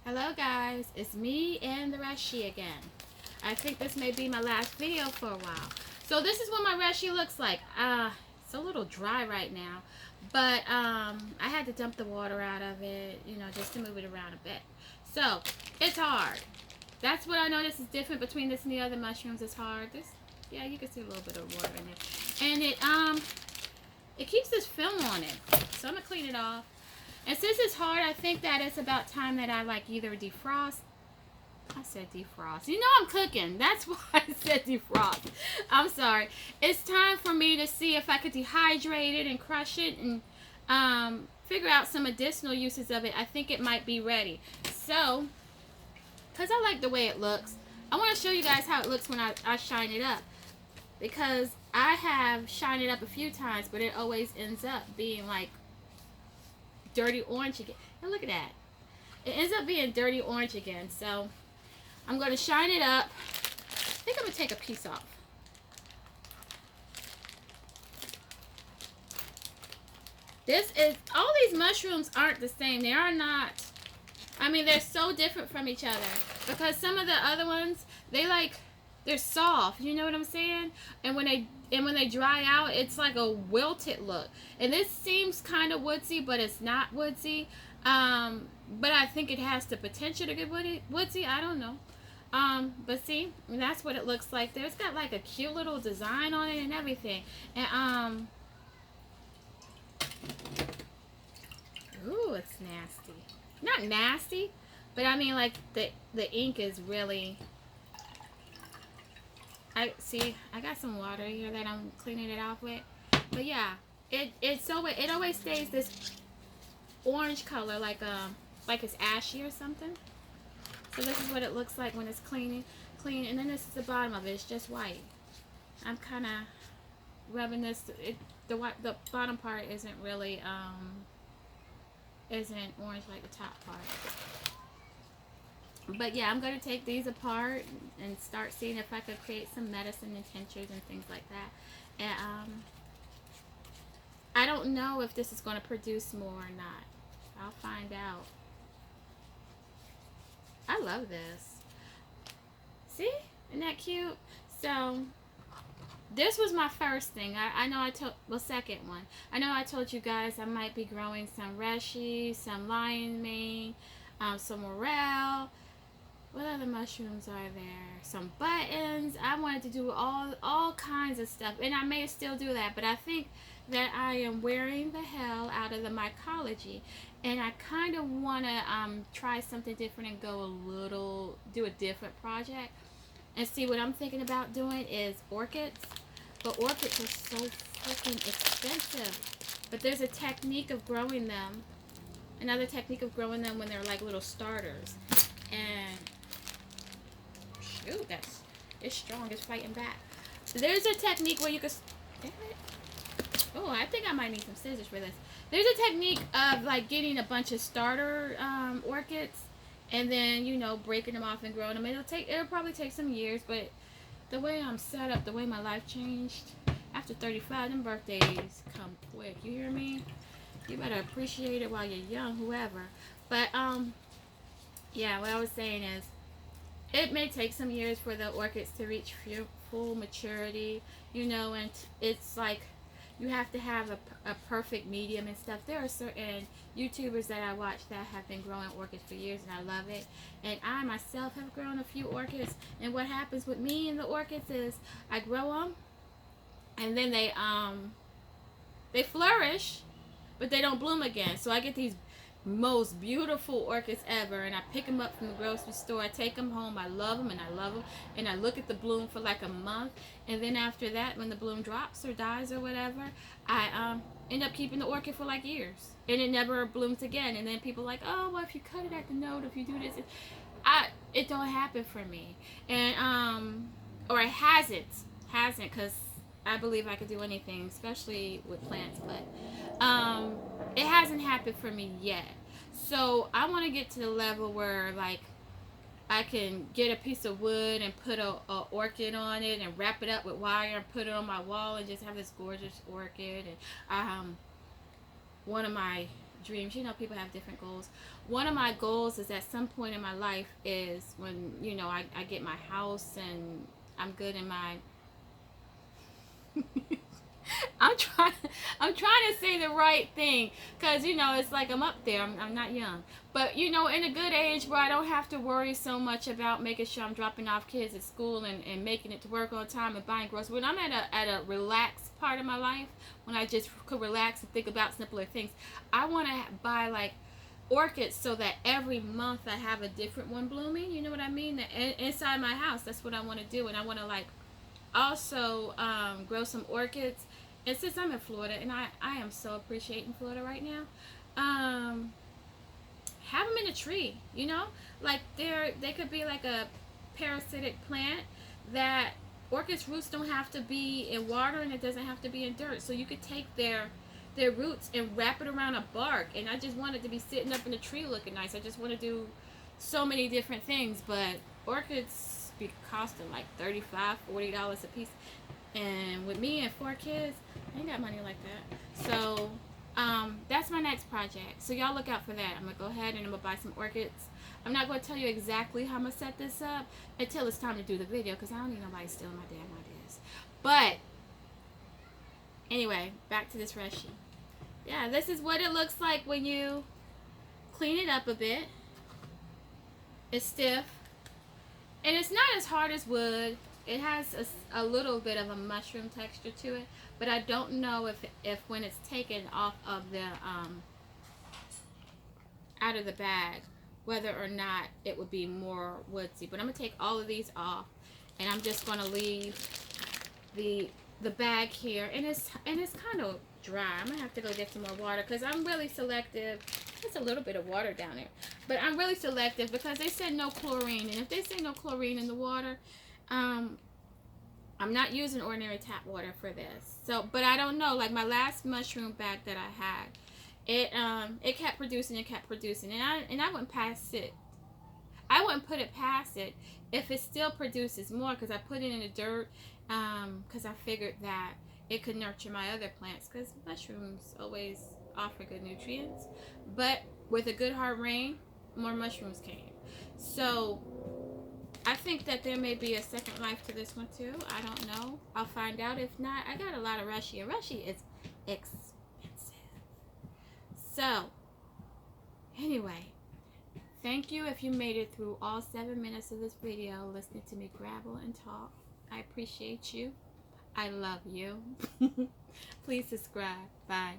Hello guys, it's me and the Reshi again. I think this may be my last video for a while. So this is what my Reshi looks like. It's a little dry right now, but I had to dump the water out of it, just to move it around a bit. So it's hard. That's what I noticed is different between this and the other mushrooms. It's hard. Yeah, you can see a little bit of water in there, and it keeps this film on it. So I'm gonna clean it off. And since it's hard, I think that it's about time that I like either defrost. I said defrost. You know I'm cooking. That's why I said defrost. I'm sorry. It's time for me to see if I could dehydrate it and crush it and figure out some additional uses of it. I think it might be ready. So, because I like the way it looks, I want to show you guys how it looks when I shine it up. Because I have shined it up a few times, but it always ends up being like dirty orange again. And look at that. It ends up being dirty orange again. So I'm going to shine it up. I think I'm going to take a piece off. All these mushrooms aren't the same. They are not. I mean, they're so different from each other. Because some of the other ones, they're soft. You know what I'm saying? And when they dry out, it's like a wilted look. And this seems kind of woodsy, but it's not woodsy. But I think it has the potential to get woodsy. I don't know. But see, that's what it looks like. There's got like a cute little design on it and everything. And ooh, it's nasty. Not nasty, but I mean like the ink is really. I got some water here that I'm cleaning it off with. But yeah, it always stays this orange color like it's ashy or something. So this is what it looks like when it's clean, and then this is the bottom of it. It's just white. I'm kind of rubbing this. The bottom part isn't really isn't orange like the top part. But yeah, I'm going to take these apart and start seeing if I could create some medicine and tinctures and things like that. And I don't know if this is going to produce more or not. I'll find out. I love this. See? Isn't that cute? So this was my first thing. I know second one. I know I told you guys I might be growing some Reshi, some lion mane, some morel. What other mushrooms are there? Some buttons. I wanted to do all kinds of stuff, and I may still do that, but I think that I am wearing the hell out of the mycology, and I kind of want to try something different and do a different project, and see what I'm thinking about doing is orchids, but orchids are so freaking expensive. But there's a technique of growing them, another technique of growing them when they're like little starters, and shoot, it's strong. It's fighting back. There's a technique where you can. Damn it. Oh, I think I might need some scissors for this. There's a technique of like getting a bunch of starter orchids, and then breaking them off and growing them. It'll probably take some years, but the way I'm set up, the way my life changed after 35, them birthdays come quick. You hear me? You better appreciate it while you're young, whoever. But yeah, what I was saying is, it may take some years for the orchids to reach full maturity, and it's like you have to have a perfect medium and stuff. There are certain YouTubers that I watch that have been growing orchids for years, and I love it. And I myself have grown a few orchids, and what happens with me and the orchids is I grow them, and then they flourish, but they don't bloom again. So I get these most beautiful orchids ever, and I pick them up from the grocery store. I take them home. I love them, and I love them, and I look at the bloom for like a month, and then after that, when the bloom drops or dies or whatever, I end up keeping the orchid for like years, and it never blooms again. And then people are like, oh, well, if you cut it at the node, if you do this, it don't happen for me, and or it hasn't because I believe I could do anything, especially with plants, but it hasn't happened for me yet. So I want to get to the level where like I can get a piece of wood and put a orchid on it and wrap it up with wire and put it on my wall and just have this gorgeous orchid. And one of my dreams. You know, people have different goals. One of my goals is at some point in my life is when, you know, I get my house and I'm good in my I'm trying. I'm trying to say the right thing, cause you know it's like I'm up there. I'm not young, but you know, in a good age where I don't have to worry so much about making sure I'm dropping off kids at school and making it to work on time and buying groceries. When I'm at a relaxed part of my life, when I just could relax and think about simpler things, I want to buy like orchids so that every month I have a different one blooming. You know what I mean? Inside my house, that's what I want to do, and I want to like also grow some orchids. And since I'm in Florida, and I am so appreciating Florida right now, have them in a tree. You know, like they could be like a parasitic plant that orchids roots don't have to be in water and it doesn't have to be in dirt. So you could take their roots and wrap it around a bark. And I just want it to be sitting up in a tree looking nice. I just want to do so many different things, but orchids be costing like $35-$40 a piece, and with me and 4 kids, I ain't got money like that. So that's my next project, so y'all look out for that. I'm gonna go ahead and I'm gonna buy some orchids. I'm not gonna tell you exactly how I'm gonna set this up until it's time to do the video, because I don't need nobody stealing my damn ideas. But anyway, back to this Reshi. Yeah, this is what it looks like when you clean it up a bit. It's stiff, and it's not as hard as wood. It has a little bit of a mushroom texture to it, but I don't know if when it's taken off of the out of the bag, whether or not it would be more woodsy. But I'm gonna take all of these off, and I'm just gonna leave the bag here, and it's kind of dry. I'm gonna have to go get some more water because I'm really selective. There's a little bit of water down there, but I'm really selective because they said no chlorine, and if they say no chlorine in the water, I'm not using ordinary tap water for this. So, but I don't know. Like my last mushroom bag that I had, it kept producing and kept producing, and I wouldn't pass it. I wouldn't put it past it if it still produces more, because I put it in the dirt, because I figured that it could nurture my other plants, because mushrooms always offer good nutrients. But with a good hard rain, more mushrooms came. So I think that there may be a second life to this one too. I don't know. I'll find out. If not, I got a lot of Reshi, and Reshi is expensive. So anyway, thank you if you made it through all 7 minutes of this video listening to me grabble and talk. I appreciate you. I love you. Please subscribe. Bye.